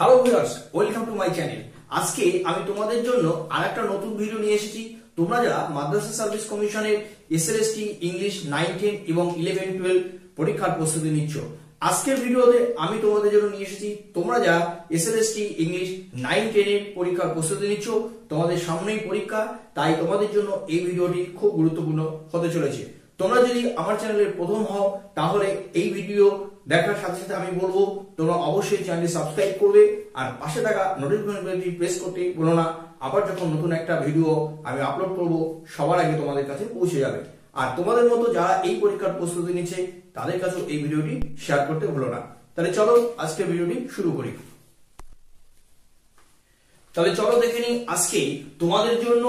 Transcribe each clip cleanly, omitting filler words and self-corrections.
Hello viewers, welcome to my channel. আজকে আমি তোমাদের জন্য আরেকটা নতুন ভিডিও নিয়ে এসেছি। তোমরা যারা মাদ্রাসা সার্ভিস কমিশনের এসএলএসটি ইংলিশ 9, 10 এবং 11, 12 পরীক্ষার প্রস্তুতি নিচ্ছ, আজকের ভিডিওতে আমি তোমাদের জন্য নিয়ে এসেছি তোমরা যারা এসএলএসটি ইংলিশ 9, 10 এর পরীক্ষার প্রস্তুতি নিচ্ছ, তোমাদের সামনেই পরীক্ষা, তাই তোমাদের জন্য এই ভিডিওটি খুব গুরুত্বপূর্ণ হতে চলেছে। তোমরা যদি আমার চ্যানেলের প্রথম হও তাহলে এই ভিডিও দেখার সাথে সাথে আমি বলবো তোমরা অবশ্যই চ্যানেলটি সাবস্ক্রাইব করবে আর পাশে থাকা নোটিফিকেশন বেলটি প্রেস করতে ভুলো না। আবার যখন নতুন একটা ভিডিও আমি আপলোড করব সবার আগে তোমাদের কাছে পৌঁছে যাবে। আর তোমাদের মতো যারা এই পরীক্ষার প্রস্তুতি নিচ্ছে তাদের কাছেও এই ভিডিওটি শেয়ার করতে ভুলো না। তাহলে চলো আজকের ভিডিওটি শুরু করি। তাহলে চলো দেখে নিই আজকে তোমাদের জন্য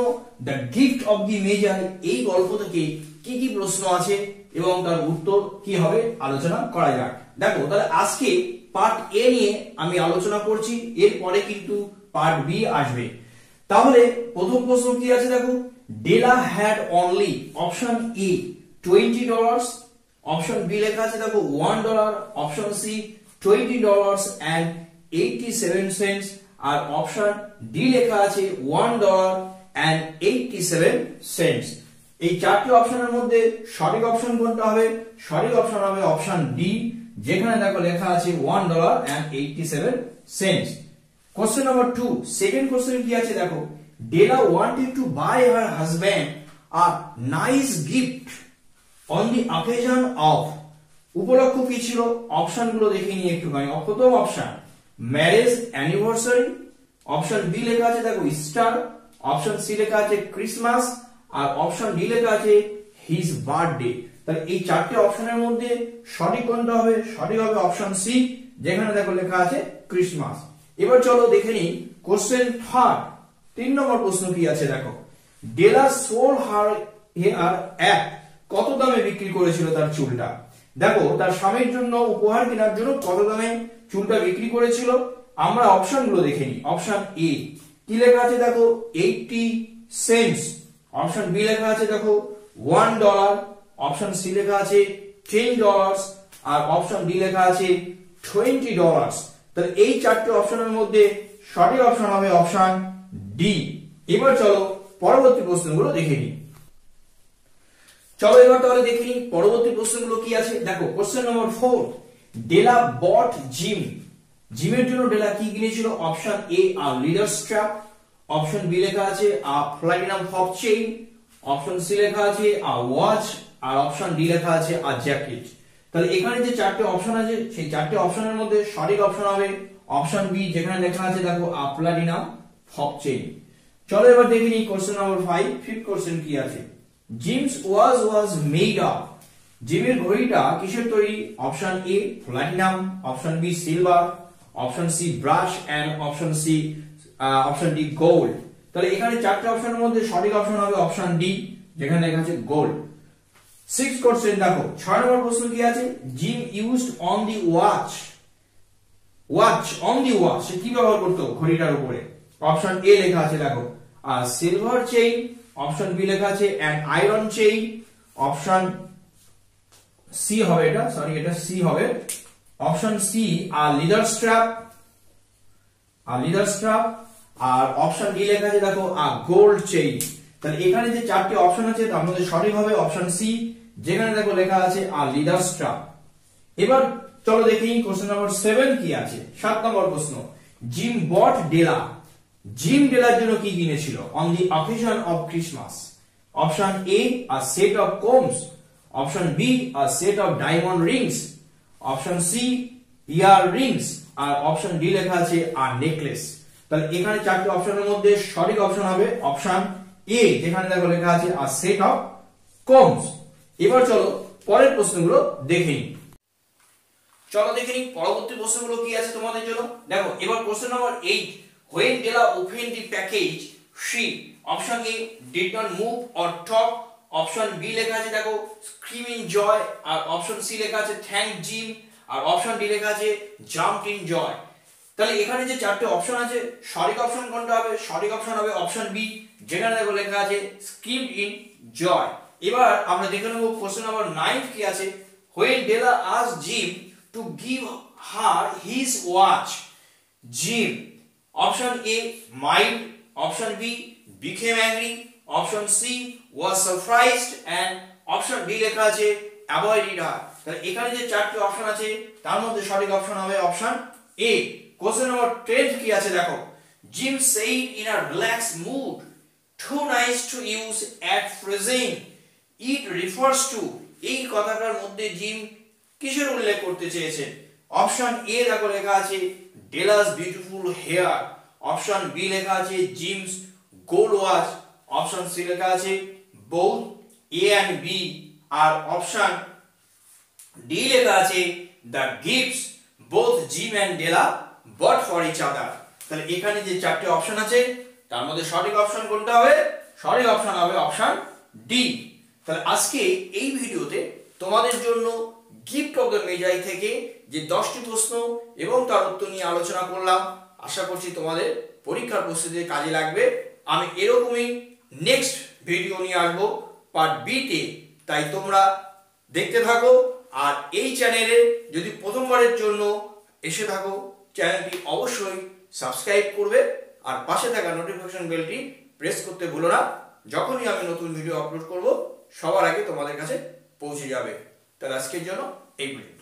the gift of the measure এই গল্প থেকে কি কি প্রশ্ন আছে এবং তার উত্তর কি হবে আলোচনা করা যাক। দেখো, তাহলে আজকে পার্ট এ নিয়ে আমি আলোচনা করছি, এরপরে কিন্তু পার্ট বি আসবে। তাহলে প্রথম প্রশ্ন কি আছে দেখো, Della had only option A $20, option B লেখা আছে দেখো $1, অপশন সি $20.87 আর অপশন ডি লেখা আছে $1.87। এই চারটি অপশনের মধ্যে সঠিক অপশন কোনটা হবে? সঠিক অপশন হবে অপশন ডি, যেখানে দেখো লেখা আছে $1.87। কোশ্চেন নাম্বার 2, সেকেন্ড কোশ্চেন কি আছে দেখো, Della wanted to buy her husband a nice gift on the occasion of, উপলক্ষ কি ছিল? অপশন গুলো দেখে নিয়ে একটুখানি। প্রথম option marriage anniversary, option B লেখা আছে দেখো ইস্টার, অপশন সি লেখা আছে ক্রিসমাস আর অপশন ডি লেখা আছে হিজ বার্থডে। তাহলে এই চারটি অপশনের মধ্যে সঠিক কোনটা হবে? সঠিক হবে অপশন সি, যেখানে দেখো লেখা আছে ক্রিসমাস। এবার চলো দেখে নিই কোশ্চেন থার্ড, 3 নম্বর প্রশ্ন কি আছে দেখো, ডেলা সোল হার হেয়ার অ্যাট, কত দামে বিক্রি করেছিল তার চুলটা? দেখো, তার স্বামীর জন্য উপহার কেনার জন্য কত দামে চুলটা বিক্রি করেছিল? আমরা অপশন গুলো দেখে নিই। অপশন এ কি লেখা আছে দেখো 80 সেন্টস, অপশন বি লেখা আছে দেখো $1, অপশন সি লেখা আছে $10 আর অপশন ডি লেখা আছে $20। তাহলে এই চারটি অপশনের মধ্যে সঠিক অপশন হবে অপশন ডি। এবার চলো পরবর্তী প্রশ্নগুলো দেখে নিই। চলো এবার তাহলে দেখে নিই পরবর্তী প্রশ্নগুলো কি আছে। দেখো কোশ্চেন নম্বর 4, ডেলা বট জিম, জিমের জন্য ডেলা কি কিনেছিল? Option A a leather strap, option B লেখা আছে a platinum fob chain, option C লেখা আছে আ ওয়াচ আর অপশন ডি লেখা আছে আ জ্যাকেট। তাহলে এখানে যে চারটি অপশন আছে সেই চারটি অপশনের মধ্যে সঠিক অপশন হবে অপশন বি, যেখানে লেখা আছে দেখো আ প্লাটিনাম হপ চেইন। চলো এবার দেখে নিই কোশ্চেন নম্বর 5, ফিফথ কোশ্চেন কি আছে, জিমস ওয়াজ মেড অফ, জিমের ঘড়িটা কিসের তৈরি? Option A platinum, option B silver, option C brass and option D gold. তাহলে এখানে চারটি অপশনের মধ্যে সঠিক অপশন হবে অপশন ডি, যেখানে লেখা আছে গোল্ড। সিক্স কোশ্চেন দেখো 6 নম্বর প্রশ্ন কি আছে, Jim used on the watch on the watch, সে কি ব্যবহার করতো ঘড়িটার উপরে? অপশন এ লেখা আছে দেখো সিলভার চেইন, অপশন বি লেখা আছে an iron chain, option C হবে এটা সি হবে, অপশন সি আর লিডার স্ট্র্যাপ আর অপশন ডি লেখা আছে দেখো আ গোল্ড চেইন। তাহলে এখানে যে চারটি অপশন আছে তার মধ্যে সঠিক হবে অপশন সি, যেখানে দেখো লেখা আছে আ লিডার স্ট্র্যাপ। এবার চলো দেখি কোশ্চেন নাম্বার 7 কি আছে। 7 নম্বর প্রশ্ন, জিম বট ডেলা, জিম ডেলার জন্য কি কিনেছিল? On the occasion of Christmas, option A a set of combs, option B a set of diamond rings, option C ear rings আর অপশন ডি লেখা আছে আ নেকলেস। তাহলে এখানে চারটি অপশনের মধ্যে সঠিক অপশন হবে অপশন এ, যেখানে দেখো লেখা আছে আ সেট অফ কোমস। এবার চলো পরের প্রশ্নগুলো দেখে নিই। চলো দেখে নিই পরবর্তী প্রশ্নগুলো কি আছে তোমাদের জন্য। দেখো এবার question number 8, when Della opened the package she, option A did not move or talk, option B লেখা আছে দেখো screaming joy আর অপশন সি লেখা আছে thank Jim আর অপশন ডি লেখা আছে jumped in joy। তাহলে এখানে যে চারটি অপশন আছে সঠিক অপশন কোনটা হবে? সঠিক অপশন হবে অপশন বি, যেখানে দেখো লেখা আছে screamed in joy। এবার আমরা দেখে নেব কোশ্চেন নাম্বার 9 কি আছে, when Della asked Jim to give her his watch, Jim. Option A, mild. Option B, became angry. Option C, was surprised. And option D লেখা আছে avoided her. তাহলে এখানে যে চারটি অপশন আছে তার মধ্যে সঠিক অপশন হবে অপশন A. কোশ্চেন নম্বর 10 কি আছে দেখো। Jim said in a relaxed mood, too nice to use at present. It refers to, এই কথাটার মধ্যে জিম কিসের উল্লেখ করতে চেয়েছেন? অপশন এ দেখো লেখা আছে Della's beautiful hair. Option B লেখা আছে Jim's gold watch. Option C লেখা আছে বোথ এ এন্ড বি। আর অপশন ডি লেখা আছে the gifts both Jim and Della bought for each other. তাহলে এখানে যে চারটি অপশন আছে তার মধ্যে সঠিক অপশন কোনটা হবে? সঠিক অপশন হবে অপশন ডি। তাহলে আজকে এই ভিডিওতে তোমাদের জন্য গিফট অফ দ্য মেজাই থেকে যে 10টি প্রশ্ন এবং তার উত্তর নিয়ে আলোচনা করলাম, আশা করছি তোমাদের পরীক্ষার প্রস্তুতিতে কাজে লাগবে। আমি এরকমই নেক্সট ভিডিও নিয়ে আসবো পার্ট বি তে, তাই তোমরা দেখতে থাকো। আর এই চ্যানেলে যদি প্রথমবারের জন্য এসে থাকো চ্যানেলটি অবশ্যই সাবস্ক্রাইব করবে আর পাশে থাকা নোটিফিকেশন বেলটি প্রেস করতে ভুলো না। যখনই আমি নতুন ভিডিও আপলোড করব সবার আগে তোমাদের কাছে পৌঁছে যাবে। তাহলে আজকের জন্য এই পর্যন্ত।